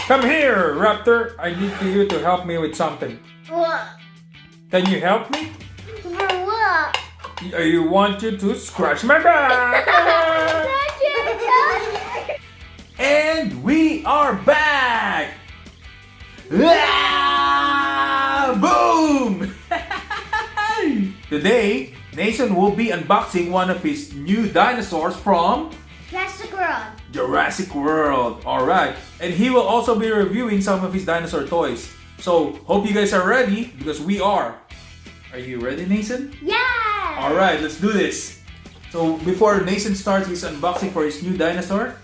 Come here, Raptor. I need you to help me with something. What? Can you help me? For what? I want you to scratch my back. And we are back. Boom! Today, Nason will be unboxing one of his new dinosaurs from Jurassic World. Jurassic World. Alright. And he will also be reviewing some of his dinosaur toys. So, hope you guys are ready because we are. Are you ready, Nason? Yeah! Alright, let's do this. So, before Nason starts his unboxing for his new dinosaur,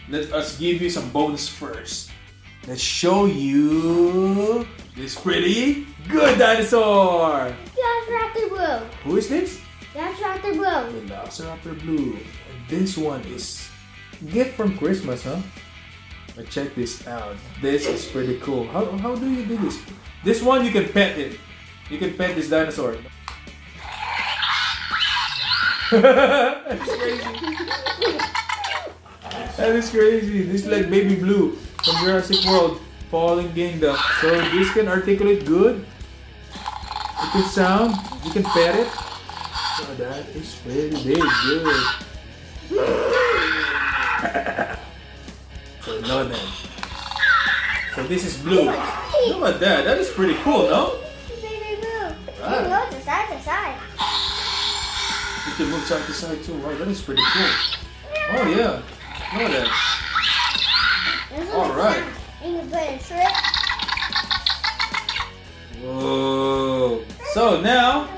let us give you some bonus first. Let's show you this pretty good dinosaur. That's Raptor Blue. Who is this? That's Raptor Blue. The Velociraptor Blue. And this one is gift from Christmas, huh? But check this out. This is pretty cool. How do you do this? This one you can pet it. You can pet this dinosaur. That's crazy. That is crazy. This is like Baby Blue from Jurassic World Fallen Kingdom. So this can articulate good. It can sound. You can pet it. So that is pretty big, good. So no then. So this is blue. Look at that. That is pretty cool, no? Baby Blue. Right. You go to side to side. You can move side to side too. Wow, that is pretty cool. Oh yeah. Look at that. Alright. And you put a trip. Whoa. So now,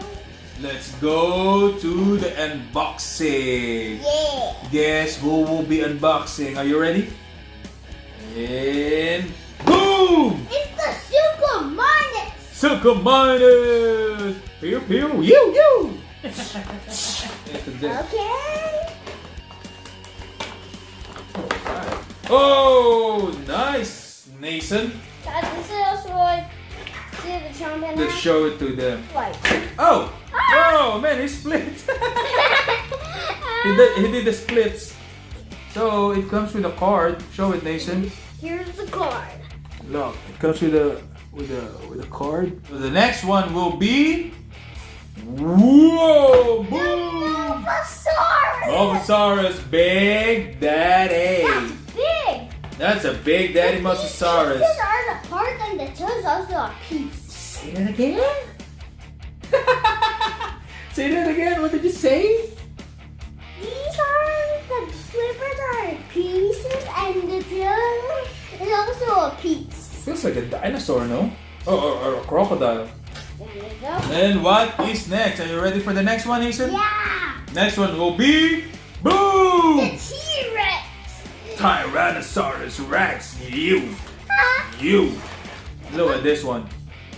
let's go to the unboxing. Yeah. Guess who will be unboxing? Are you ready? And boom! It's the Suchomimus. Suchomimus! Pew pew you! Okay. Oh, nice, Nason. Guys, this is what see the Chomping. Let's show it to them. What? Oh! Oh man, he split. He did the splits. So it comes with a card. Show it, Nason. Here's the card. Look, it comes with a card. So the next one will be. Whoa! Boom! Mosasaurus. Mosasaurus, Big Daddy. That's big. That's a Big Daddy Mosasaurus. These are the parts and the toes also a piece. Say that again. Say that again. What did you say? These are the flippers are pieces and the tail is also a piece. Feels like a dinosaur, no? Or a crocodile. There you go. And what is next? Are you ready for the next one, Nason? Yeah. Next one will be boom! The T-Rex. Tyrannosaurus Rex. You. Huh? You. Look at this one.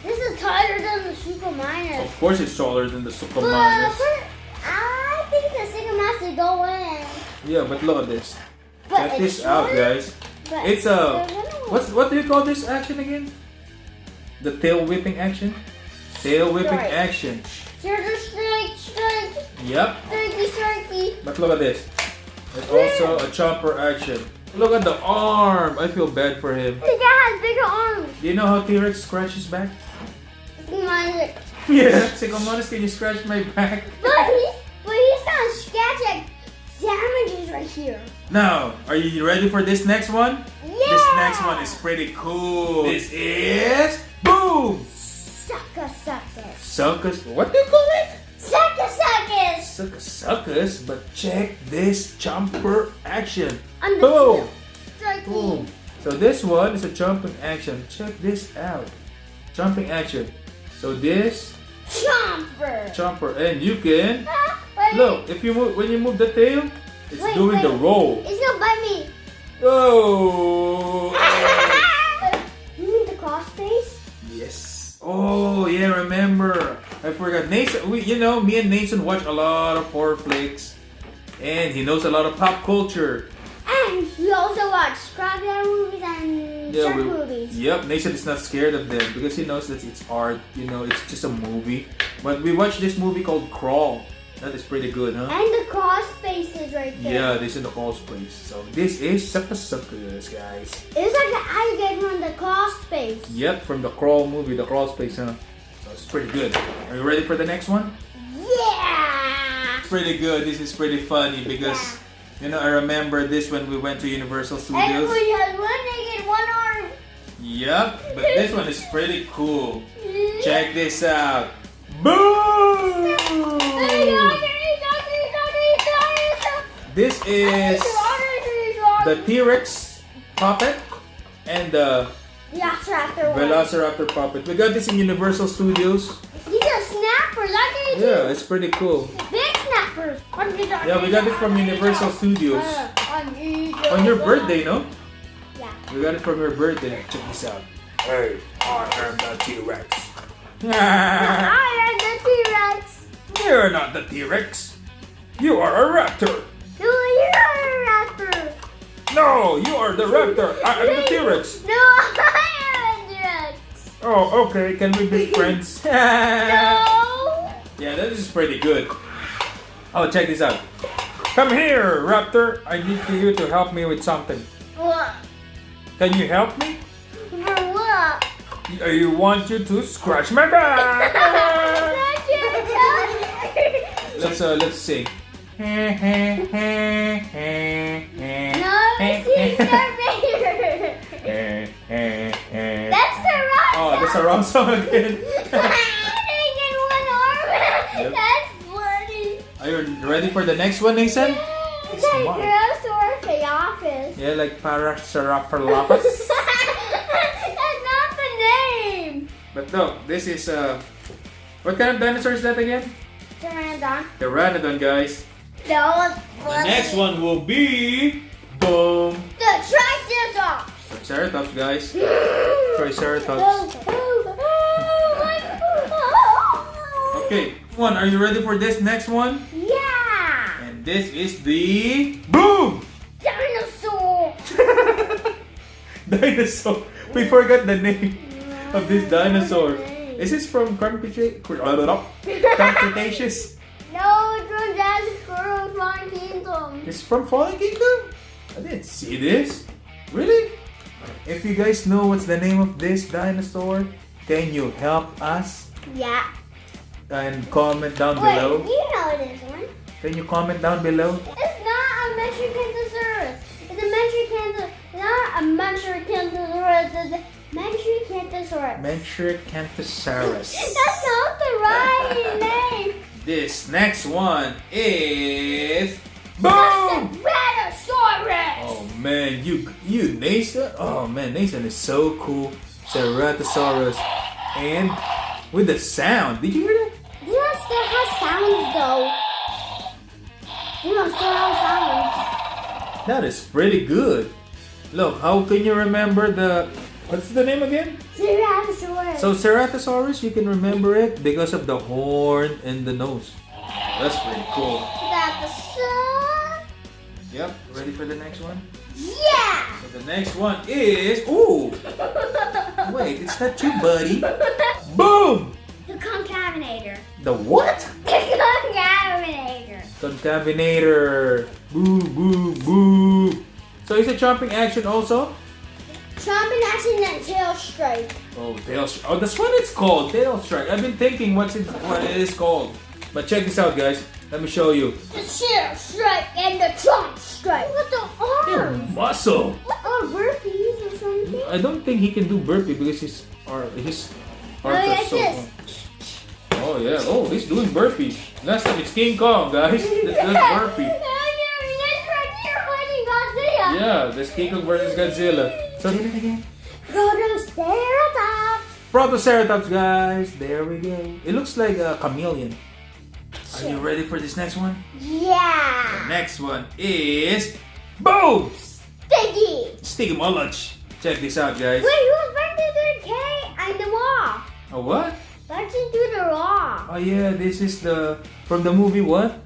This is taller than the Suchomimus. Of course, it's taller than the But Suchomimus. I think the Suchomimus will go in. Yeah, but look at this. But Check it's this out, shorter, guys. but It's a it's what do you call this action again? The tail whipping action. Tail whipping Strike. action. Strike. Yep. Strikey. But look at this. It's also a chomper action. Look at the arm. I feel bad for him. The guy has bigger arms. Do you know how T-Rex scratches back? But Yeah. Suchomimus, can you scratch my back? he's not scratching damages right here. Now, are you ready for this next one? Yeah. This next one is pretty cool. This is boom. Suchosuchus. What do you call it? Suchosuchus. Suchosuchus, but check this chomper action. On the Boom. tail. Boom. So this one is a jumping action. Check this out. Jumping action. So this chomper, and you can look if you move when you move the tail, it's doing the roll. It's not by me. Oh. You mean the cross face? Yes. Oh yeah, remember. I forgot. Nason, me and Nason watch a lot of horror flicks, and he knows a lot of pop culture. And we also watch crocodile movies and shark movies. Yep, Nason is not scared of them because he knows that it's art. It's just a movie. But we watched this movie called Crawl. That is pretty good, huh? And the cross spaces right there. Yeah, this is the crawl space. So this is Sarcosuchus, guys. It's like an alligator on Yep, from the Crawl movie, the Crawl Space, huh? So it's pretty good. Are you ready for the next one? Yeah. It's pretty good. This is pretty funny because, you know, I remember this when we went to Universal Studios. Everybody has one leg and one arm. Yep, but this one is pretty cool. Check this out. Boom! This is the T-Rex puppet and the Velociraptor puppet. We got this in Universal Studios. These are snappers. Yeah, it's pretty cool. Big snappers. Yeah, we got it from Universal Studios. On your birthday, no? Yeah. We got it from your birthday. Check this out. Hey, I am the T-Rex. I am the T-Rex. You're not the T-Rex. You are a raptor. No, you're a raptor. No, you are the raptor. I am the T-Rex. No, I am the T-Rex. Oh, okay. Can we be friends? No. Yeah, this is pretty good. Oh, check this out. Come here, raptor. I need you to help me with something. What? Can you help me? For what? I want you to scratch my back. Let's sing. No, it's Terminator. That's the wrong Oh, that's a wrong song again. in one arm. Yep. That's funny. Are you ready for the next one, Nason? It's like Tyrannosaurus. Yeah, like Parasaurolophus. That's not the name. But no, this is what kind of dinosaur is that again? Pteranodon. Pteranodon, guys. The Next one will be boom. The Triceratops. Triceratops, guys. Triceratops. Okay, one. Are you ready for this next one? Yeah. And this is the boom. Dinosaur. Dinosaur. We forgot the name of this dinosaur. Is this from Cretaceous? No, it's from Jurassic World Dinosaur. It's from Fallen Kingdom? I didn't see this. Really? If you guys know what's the name of this dinosaur, can you help us? Yeah. And comment down Wait, below. you know this one. Can you comment down below? It's not a Metricantosaurus. It's a Metricantosaurus. Not a Metricantosaurus. It's a Metricantosaurus. Metricantosaurus. That's not the right name. This next one is The boom! Ceratosaurus. Oh man, you Nason? Oh man, Nason is so cool. Ceratosaurus. And with the sound. Did you hear that? Dino still has sounds though. Dino still has sounds. That is pretty good. Look, how can you remember what's the name again? Ceratosaurus. So Ceratosaurus, you can remember it because of the horn and the nose. That's pretty cool. Ceratosaurus. Yep, ready for the next one? Yeah. So the next one is, ooh, wait, it's not you, buddy. Boom! The Concavenator. The what? The Concavenator. Concavenator. Boo, boo, boo. So is it chomping action also? Chomping action and tail strike. Oh, tail strike. Oh, that's what it's called, tail strike. I've been thinking what it is called. But check this out, guys. Let me show you. The tail strike and the trunk strike. What the arms? Muscle. What are burpees or something? I don't think he can do burpee because his arms are so long. Oh yeah. Oh, he's doing burpee. Last time it's King Kong, guys. That's burpee. Yeah, that's King Kong versus Godzilla. So do it again. Protoceratops. Protoceratops, guys. There we go. It looks like a chameleon. Are you ready for this next one? Yeah. The next one is boom! Sticky. Sticky Mulch. Check this out, guys. Wait, who's punching through the cave and the wall? Oh, what? Punching through the wall. Oh yeah, this is from the movie what?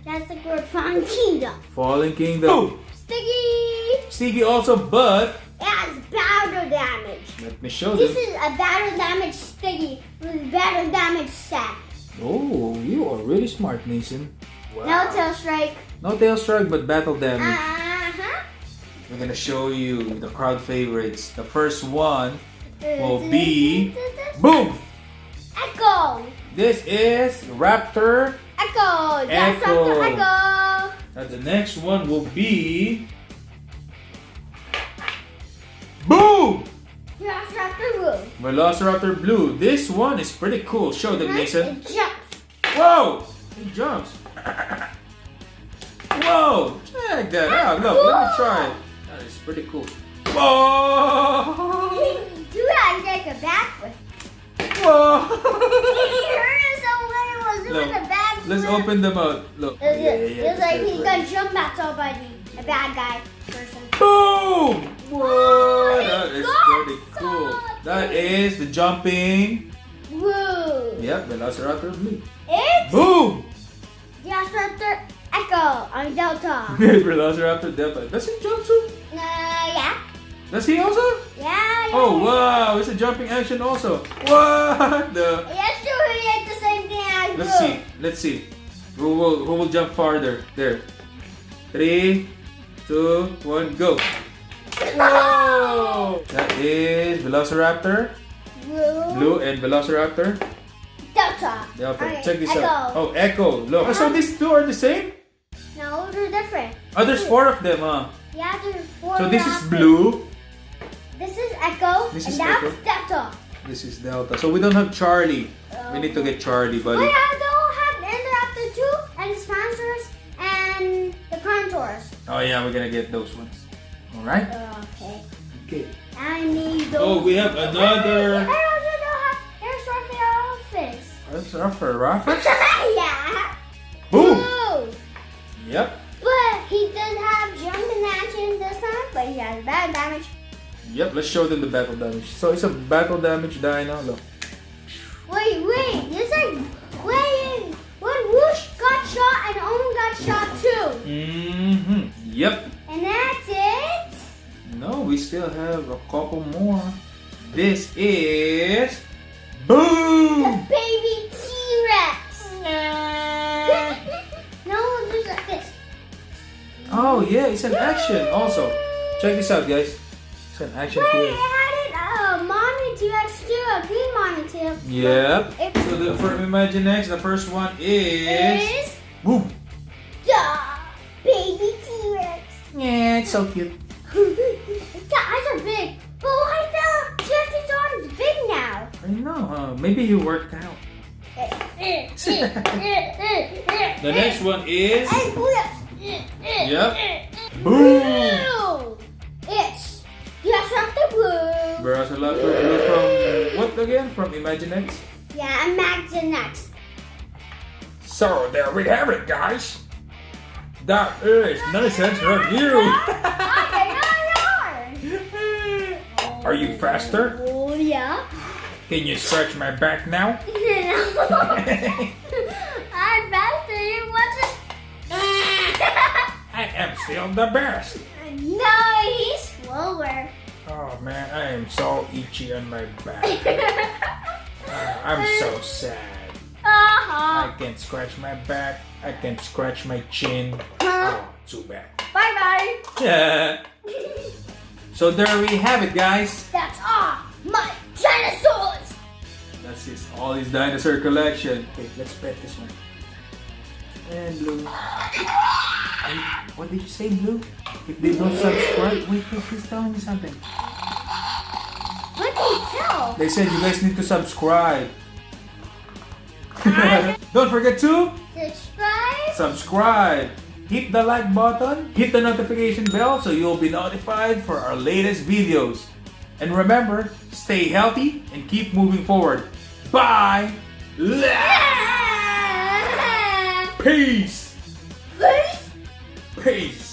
That's the word Fallen Kingdom. Fallen Kingdom. Boom! Sticky. Sticky also, but It has battle damage. let me show This them. is a battle damage sticky with battle damage set. Oh, you are really smart, Nason. Wow. No tail strike. No tail strike, but battle damage. Uh-huh. We're gonna show you the crowd favorites. The first one will be boom. Echo. This is Raptor. Echo. That's Echo. Echo. And the next one will be boom. Velociraptor Blue. This one is pretty cool. Show them, Nason. It jumps. Whoa! It jumps. Whoa! Check that out. Look, let me try it. That is pretty cool. Whoa! Do that like a backflip. Whoa! He hurt himself when he was doing Look, a backflip. let's open them up. Look. It's like he's gonna jump at somebody. A bad guy person. Boom! Whoa! That is got pretty cool. That is the jumping. Woo! Yep, Velociraptor Blue. It's Boom! Velociraptor Echo on Delta. Velociraptor Delta. Does he jump too? Yeah. Does he also? Yeah. Oh wow! It's a jumping action also. What the? Yes, do it the same thing as Let's see. Let's see. Who will jump farther? There. 3, 2, 1, go! Whoa! That is Velociraptor Blue and Velociraptor Delta. Delta. Okay, Check this Echo. out. Oh, Echo. Look. So these two are the same? No, they're different. Oh, there's 4 of them, huh? Yeah, there's 4. So this is Blue. This is Echo. This and is that's Echo. Delta. This is Delta. So we don't have Charlie. We need to get Charlie, buddy. We don't have Indoraptor 2 and Spinosaurus and the Tyrannosaurus. Oh yeah, we're gonna get those ones. All right. Okay. Okay. I need those. Oh, we have another. I also don't have Airstrophilophis. That's Raptor. Yeah. Boom. Woo. Yep. But he does have jumping action this time, but he has bad damage. Yep. Let's show them the battle damage. So it's a battle damage dino. Look. Wait. This like when Whoosh got shot and Owen got shot too. Mm-hmm. Yep. And that's it. No, we still have a couple more. This is boom. The baby T-Rex. No, there's like this. Oh yeah, it's an action also. Check this out, guys. It's an action Wait, here. it had a mommy T-Rex too, a green mommy too. Yep. It's So the for Imaginext, the first one is boom. the baby T-Rex. Yeah, it's so cute. Its eyes are big, but why the Ceratosaurus is big now? I know, huh? Maybe you worked out. The next one is yep. Boom. It's Velociraptor Blue. Velociraptor Blue from what again? From Imaginext. Yeah, imagine next. So there we have it, guys. That is Nason's review. Are you faster? Oh yeah. Can you scratch my back now? I'm faster. You want to? I am still the best. No, he's slower. Oh man, I am so itchy on my back. I'm so sad. I can't scratch my back. I can't scratch my chin. Oh, too bad. Bye bye. Yeah. So there we have it, guys. That's all my dinosaurs. That's his all his dinosaur collection. Okay, let's pet this one. And Blue. What did you say, Blue? If they don't subscribe, wait, please tell me something. What can you tell? They said you guys need to subscribe. Don't forget to subscribe. Hit the like button, hit the notification bell so you'll be notified for our latest videos. And remember, stay healthy and keep moving forward. Bye! Peace! Peace. Peace!